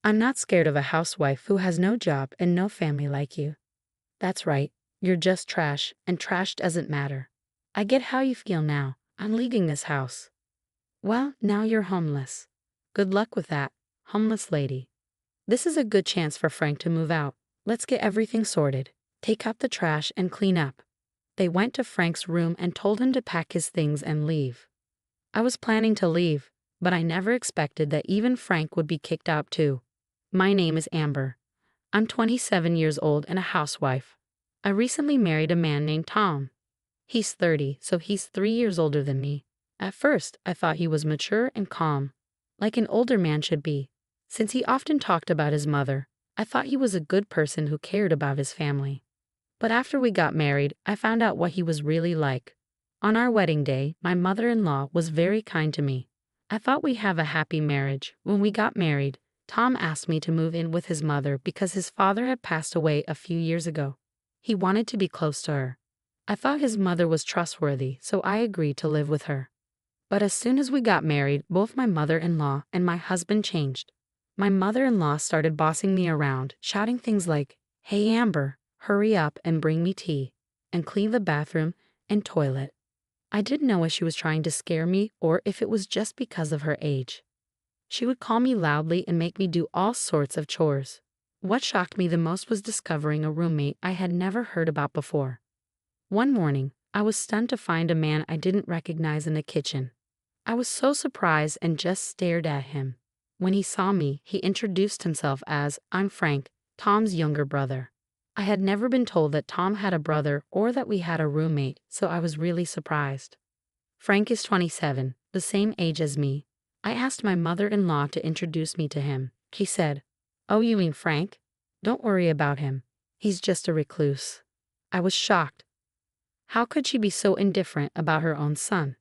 I'm not scared of a housewife who has no job and no family like you. That's right, you're just trash, and trash doesn't matter. I get how you feel now. I'm leaving this house. Well, now you're homeless. Good luck with that, homeless lady. This is a good chance for Frank to move out. Let's get everything sorted. Take out the trash and clean up. They went to Frank's room and told him to pack his things and leave. I was planning to leave, but I never expected that even Frank would be kicked out too. My name is Amber. I'm 27 years old and a housewife. I recently married a man named Tom. He's 30, so he's 3 years older than me. At first, I thought he was mature and calm, like an older man should be. Since he often talked about his mother, I thought he was a good person who cared about his family. But after we got married, I found out what he was really like. On our wedding day, my mother-in-law was very kind to me. I thought we'd have a happy marriage. When we got married, Tom asked me to move in with his mother because his father had passed away a few years ago. He wanted to be close to her. I thought his mother was trustworthy, so I agreed to live with her. But as soon as we got married, both my mother-in-law and my husband changed. My mother-in-law started bossing me around, shouting things like, "Hey Amber, hurry up and bring me tea, and clean the bathroom and toilet." I didn't know if she was trying to scare me or if it was just because of her age. She would call me loudly and make me do all sorts of chores. What shocked me the most was discovering a roommate I had never heard about before. One morning, I was stunned to find a man I didn't recognize in the kitchen. I was so surprised and just stared at him. When he saw me, he introduced himself as, "I'm Frank, Tom's younger brother." I had never been told that Tom had a brother or that we had a roommate, so I was really surprised. Frank is 27, the same age as me. I asked my mother-in-law to introduce me to him. She said, "Oh, you mean Frank? Don't worry about him. He's just a recluse." I was shocked. How could she be so indifferent about her own son?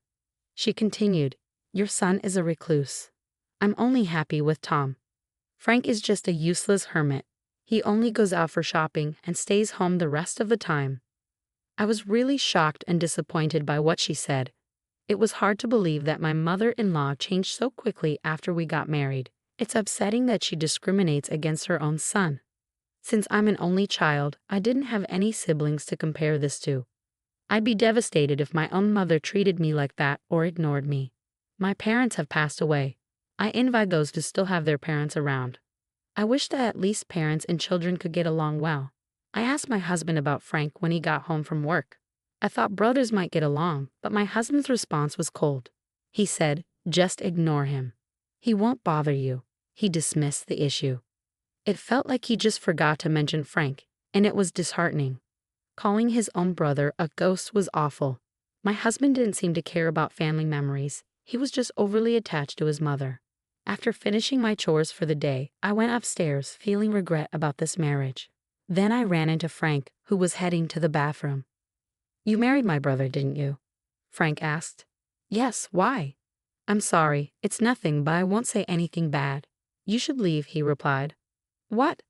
She continued, "Your son is a recluse. I'm only happy with Tom. Frank is just a useless hermit. He only goes out for shopping and stays home the rest of the time." I was really shocked and disappointed by what she said. It was hard to believe that my mother-in-law changed so quickly after we got married. It's upsetting that she discriminates against her own son. Since I'm an only child, I didn't have any siblings to compare this to. I'd be devastated if my own mother treated me like that or ignored me. My parents have passed away. I envy those who still have their parents around. I wish that at least parents and children could get along well. I asked my husband about Frank when he got home from work. I thought brothers might get along, but my husband's response was cold. He said, "Just ignore him. He won't bother you." He dismissed the issue. It felt like he just forgot to mention Frank, and it was disheartening. Calling his own brother a ghost was awful. My husband didn't seem to care about family memories. He was just overly attached to his mother. After finishing my chores for the day, I went upstairs feeling regret about this marriage. Then I ran into Frank, who was heading to the bathroom. "You married my brother, didn't you?" Frank asked. "Yes, why?" "I'm sorry, it's nothing, but I won't say anything bad." "You should leave," he replied. "What?"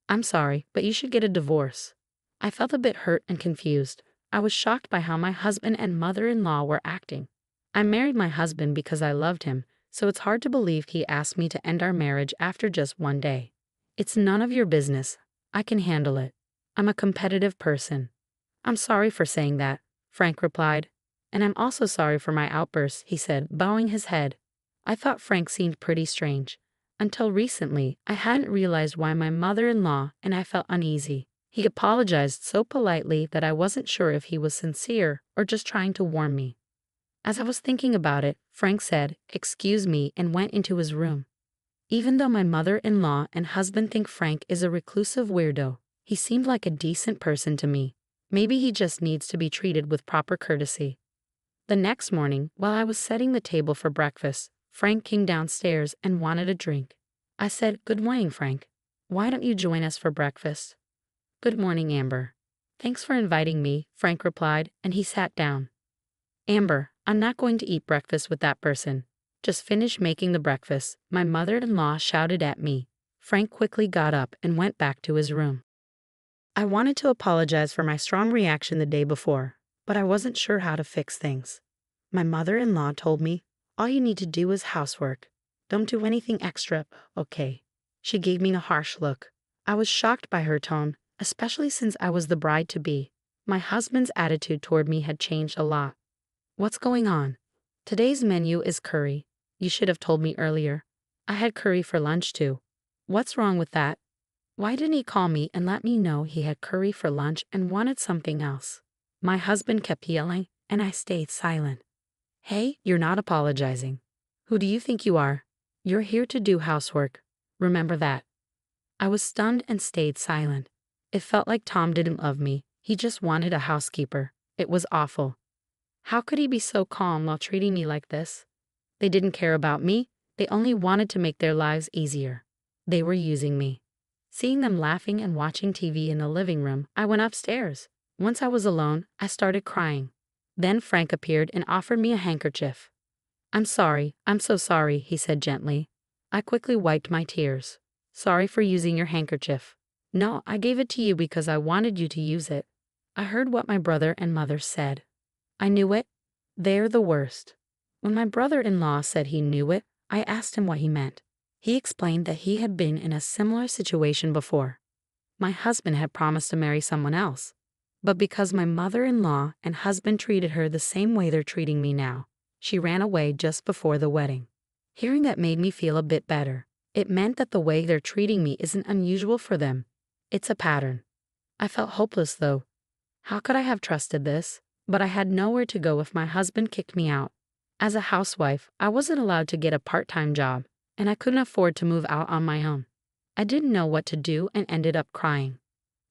"I'm sorry, but you should get a divorce." I felt a bit hurt and confused. I was shocked by how my husband and mother-in-law were acting. I married my husband because I loved him, so it's hard to believe he asked me to end our marriage after just one day. "It's none of your business. I can handle it. I'm a competitive person." "I'm sorry for saying that," Frank replied. "And I'm also sorry for my outbursts," he said, bowing his head. I thought Frank seemed pretty strange. Until recently, I hadn't realized why my mother-in-law and I felt uneasy. He apologized so politely that I wasn't sure if he was sincere or just trying to warn me. As I was thinking about it, Frank said, "Excuse me," and went into his room. Even though my mother-in-law and husband think Frank is a reclusive weirdo, he seemed like a decent person to me. Maybe he just needs to be treated with proper courtesy. The next morning, while I was setting the table for breakfast, Frank came downstairs and wanted a drink. I said, "Good morning, Frank. Why don't you join us for breakfast?" "Good morning, Amber." "Thanks for inviting me," Frank replied, and he sat down. "Amber, I'm not going to eat breakfast with that person. Just finish making the breakfast," my mother-in-law shouted at me. Frank quickly got up and went back to his room. I wanted to apologize for my strong reaction the day before, but I wasn't sure how to fix things. My mother-in-law told me, "All you need to do is housework. Don't do anything extra, okay?" She gave me a harsh look. I was shocked by her tone, especially since I was the bride-to-be. My husband's attitude toward me had changed a lot. What's going on? Today's menu is curry. You should have told me earlier. I had curry for lunch too. What's wrong with that? Why didn't he call me and let me know he had curry for lunch and wanted something else? My husband kept yelling, and I stayed silent. Hey, you're not apologizing. Who do you think you are? You're here to do housework. Remember that. I was stunned and stayed silent. It felt like Tom didn't love me. He just wanted a housekeeper. It was awful. How could he be so calm while treating me like this? They didn't care about me. They only wanted to make their lives easier. They were using me. Seeing them laughing and watching TV in the living room, I went upstairs. Once I was alone, I started crying. Then Frank appeared and offered me a handkerchief. I'm so sorry, he said gently. I quickly wiped my tears. Sorry for using your handkerchief. No, I gave it to you because I wanted you to use it. I heard what my brother and mother said. I knew it. They're the worst. When my brother-in-law said he knew it, I asked him what he meant. He explained that he had been in a similar situation before. My husband had promised to marry someone else. But because my mother-in-law and husband treated her the same way they're treating me now, she ran away just before the wedding. Hearing that made me feel a bit better. It meant that the way they're treating me isn't unusual for them. It's a pattern. I felt hopeless though. How could I have trusted this? But I had nowhere to go if my husband kicked me out. As a housewife, I wasn't allowed to get a part-time job, and I couldn't afford to move out on my own. I didn't know what to do and ended up crying.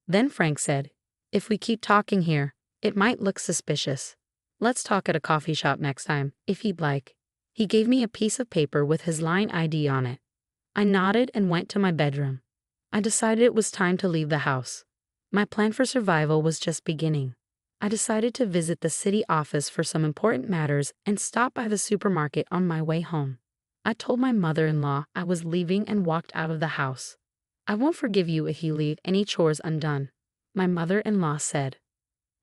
Then Frank said, if we keep talking here, it might look suspicious. Let's talk at a coffee shop next time, if he'd like. He gave me a piece of paper with his line ID on it. I nodded and went to my bedroom. I decided it was time to leave the house. My plan for survival was just beginning. I decided to visit the city office for some important matters and stop by the supermarket on my way home. I told my mother-in-law I was leaving and walked out of the house. I won't forgive you if you leave any chores undone, my mother-in-law said.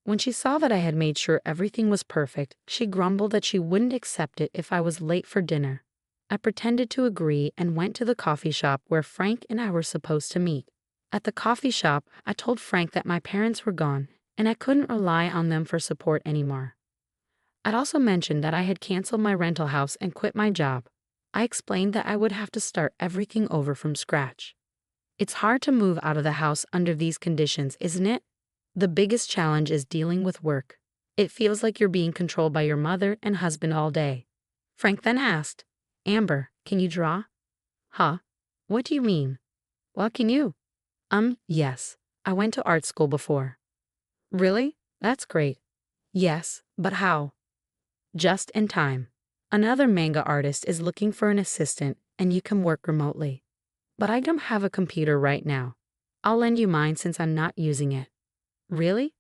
When she saw that I had made sure everything was perfect, she grumbled that she wouldn't accept it if I was late for dinner. I pretended to agree and went to the coffee shop where Frank and I were supposed to meet. At the coffee shop, I told Frank that my parents were gone and I couldn't rely on them for support anymore. I'd also mentioned that I had canceled my rental house and quit my job. I explained that I would have to start everything over from scratch. It's hard to move out of the house under these conditions, isn't it? The biggest challenge is dealing with work. It feels like you're being controlled by your mother and husband all day. Frank then asked, Amber, can you draw? Huh? What do you mean? Well, can you? Yes. I went to art school before. Really? That's great. Yes, but how? Just in time. Another manga artist is looking for an assistant and you can work remotely. But I don't have a computer right now. I'll lend you mine since I'm not using it. Really?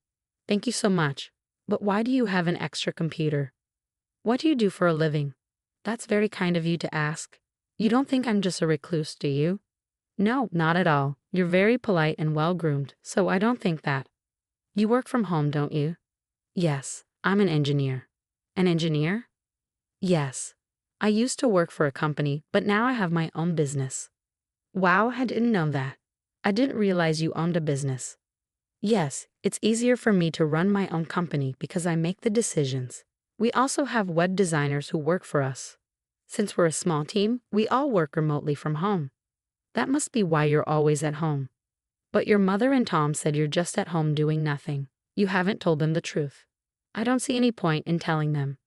Thank you so much. But why do you have an extra computer? What do you do for a living? That's very kind of you to ask. You don't think I'm just a recluse, do you? No, not at all. You're very polite and well-groomed, so I don't think that. You work from home, don't you? Yes, I'm an engineer. An engineer? Yes. I used to work for a company, but now I have my own business. Wow, I didn't know that. I didn't realize you owned a business. Yes, it's easier for me to run my own company because I make the decisions. We also have web designers who work for us. Since we're a small team, we all work remotely from home. That must be why you're always at home. But your mother and Tom said you're just at home doing nothing. You haven't told them the truth. I don't see any point in telling them.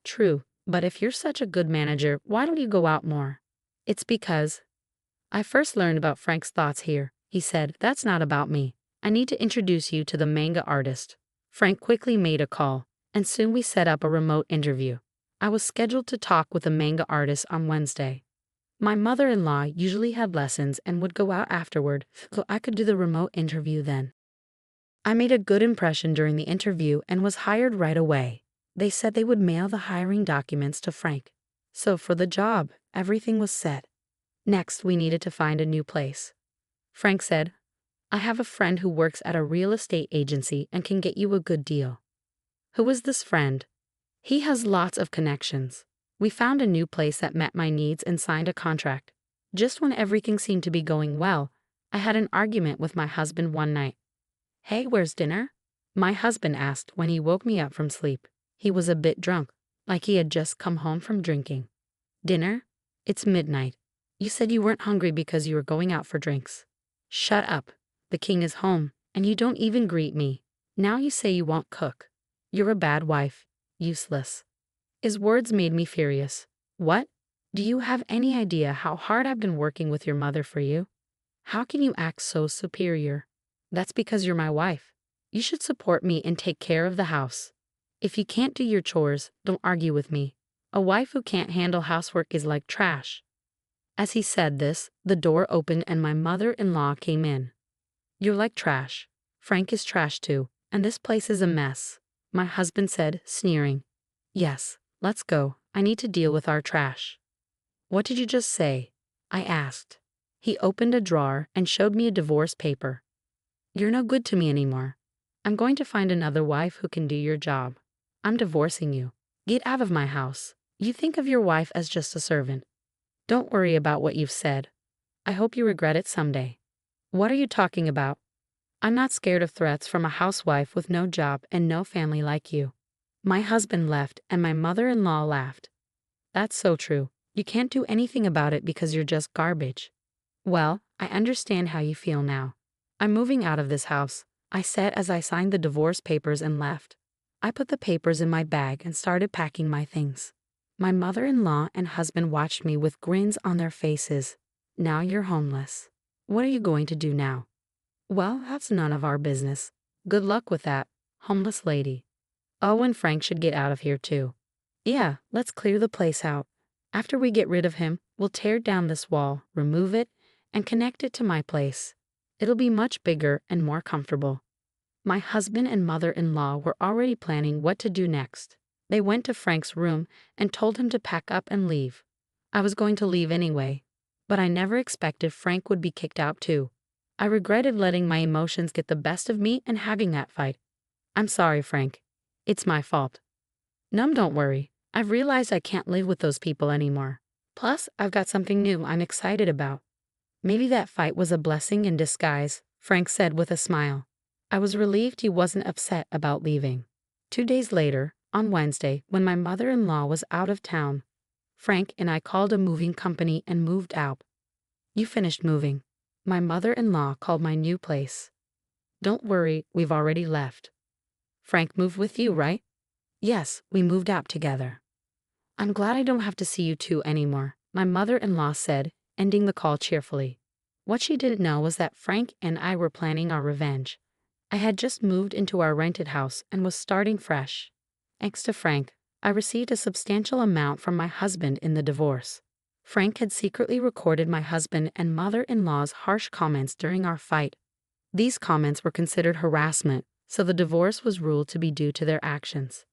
True, but if you're such a good manager, why don't you go out more? It's because I first learned about Frank's thoughts here. He said, that's not about me. I need to introduce you to the manga artist. Frank quickly made a call, and soon we set up a remote interview. I was scheduled to talk with a manga artist on Wednesday. My mother-in-law usually had lessons and would go out afterward, so I could do the remote interview then. I made a good impression during the interview and was hired right away. They said they would mail the hiring documents to Frank. So for the job, everything was set. Next, we needed to find a new place. Frank said, I have a friend who works at a real estate agency and can get you a good deal. Who is this friend? He has lots of connections. We found a new place that met my needs and signed a contract. Just when everything seemed to be going well, I had an argument with my husband one night. "Hey, where's dinner?" My husband asked when he woke me up from sleep. He was a bit drunk, like he had just come home from drinking. "Dinner? It's midnight. You said you weren't hungry because you were going out for drinks." "Shut up. The king is home, and you don't even greet me. Now you say you won't cook. You're a bad wife. Useless." His words made me furious. "What? Do you have any idea how hard I've been working with your mother for you? How can you act so superior? That's because you're my wife. You should support me and take care of the house. If you can't do your chores, don't argue with me. A wife who can't handle housework is like trash." As he said this, the door opened and my mother-in-law came in. "You're like trash. Frank is trash too, and this place is a mess," my husband said, sneering. "Yes, let's go. I need to deal with our trash." "What did you just say?" I asked. He opened a drawer and showed me a divorce paper. "You're no good to me anymore. I'm going to find another wife who can do your job. I'm divorcing you. Get out of my house. You think of your wife as just a servant. Don't worry about what you've said. I hope you regret it someday." "What are you talking about? I'm not scared of threats from a housewife with no job and no family like you." My husband left and my mother-in-law laughed. "That's so true. You can't do anything about it because you're just garbage." "Well, I understand how you feel now. I'm moving out of this house," I said as I signed the divorce papers and left. I put the papers in my bag and started packing my things. My mother-in-law and husband watched me with grins on their faces. "Now you're homeless. What are you going to do now?" "Well, that's none of our business. Good luck with that, homeless lady. Oh, and Frank should get out of here too." "Yeah, let's clear the place out. After we get rid of him, we'll tear down this wall, remove it, and connect it to my place. It'll be much bigger and more comfortable." My husband and mother-in-law were already planning what to do next. They went to Frank's room and told him to pack up and leave. I was going to leave anyway, but I never expected Frank would be kicked out too. I regretted letting my emotions get the best of me and having that fight. "I'm sorry, Frank. It's my fault." "No, don't worry. I've realized I can't live with those people anymore. Plus, I've got something new I'm excited about." "Maybe that fight was a blessing in disguise," Frank said with a smile. I was relieved he wasn't upset about leaving. 2 days later, on Wednesday, when my mother-in-law was out of town, Frank and I called a moving company and moved out. "You finished moving?" My mother-in-law called my new place. "Don't worry, we've already left." "Frank moved with you, right?" "Yes, we moved out together." "I'm glad I don't have to see you two anymore," my mother-in-law said, ending the call cheerfully. What she didn't know was that Frank and I were planning our revenge. I had just moved into our rented house and was starting fresh. Thanks to Frank, I received a substantial amount from my husband in the divorce. Frank had secretly recorded my husband and mother-in-law's harsh comments during our fight. These comments were considered harassment, so the divorce was ruled to be due to their actions.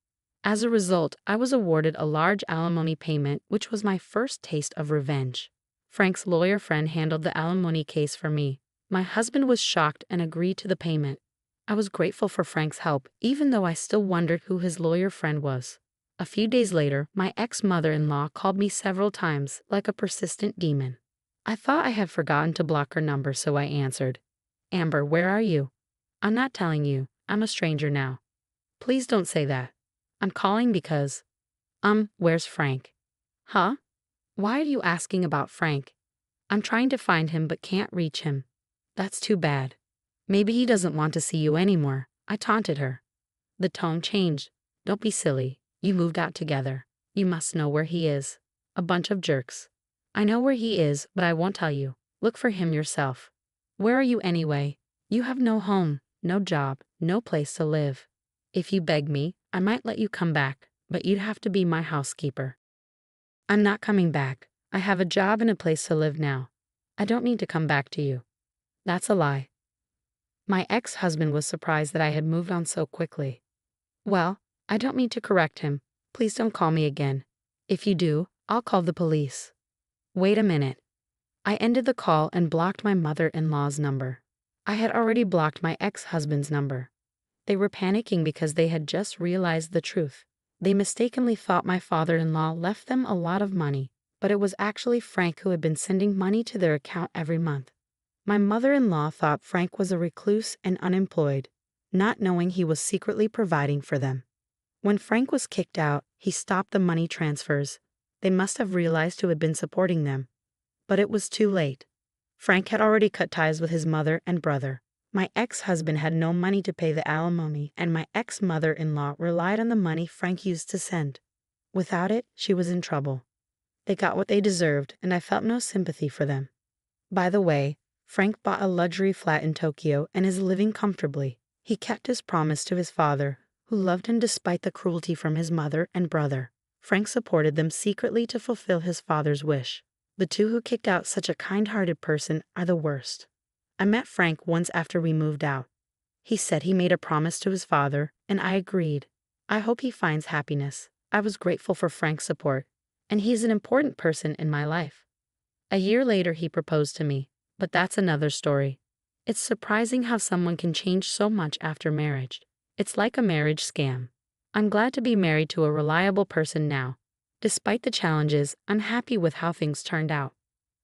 As a result, I was awarded a large alimony payment, which was my first taste of revenge. Frank's lawyer friend handled the alimony case for me. My husband was shocked and agreed to the payment. I was grateful for Frank's help, even though I still wondered who his lawyer friend was. A few days later, my ex-mother-in-law called me several times, like a persistent demon. I thought I had forgotten to block her number, so I answered. "Amber, where are you?" "I'm not telling you. I'm a stranger now." "Please don't say that. I'm calling because..." Where's Frank?" "Huh? Why are you asking about Frank?" "I'm trying to find him but can't reach him." "That's too bad. Maybe he doesn't want to see you anymore," I taunted her. The tone changed. "Don't be silly. You moved out together. You must know where he is. A bunch of jerks." "I know where he is, but I won't tell you. Look for him yourself." "Where are you anyway? You have no home, no job, no place to live. If you beg me, I might let you come back, but you'd have to be my housekeeper." "I'm not coming back. I have a job and a place to live now. I don't need to come back to you." "That's a lie." My ex-husband was surprised that I had moved on so quickly. "Well, I don't mean to correct him. Please don't call me again. If you do, I'll call the police." "Wait a minute." I ended the call and blocked my mother-in-law's number. I had already blocked my ex-husband's number. They were panicking because they had just realized the truth. They mistakenly thought my father-in-law left them a lot of money, but it was actually Frank who had been sending money to their account every month. My mother-in-law thought Frank was a recluse and unemployed, not knowing he was secretly providing for them. When Frank was kicked out, he stopped the money transfers. They must have realized who had been supporting them. But it was too late. Frank had already cut ties with his mother and brother. My ex-husband had no money to pay the alimony, and my ex-mother-in-law relied on the money Frank used to send. Without it, she was in trouble. They got what they deserved, and I felt no sympathy for them. By the way, Frank bought a luxury flat in Tokyo and is living comfortably. He kept his promise to his father, who loved him despite the cruelty from his mother and brother. Frank supported them secretly to fulfill his father's wish. The two who kicked out such a kind-hearted person are the worst. I met Frank once after we moved out. He said he made a promise to his father, and I agreed. I hope he finds happiness. I was grateful for Frank's support, and he's an important person in my life. A year later he proposed to me, but that's another story. It's surprising how someone can change so much after marriage. It's like a marriage scam. I'm glad to be married to a reliable person now. Despite the challenges, I'm happy with how things turned out.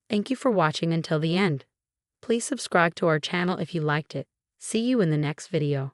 Thank you for watching until the end. Please subscribe to our channel if you liked it. See you in the next video.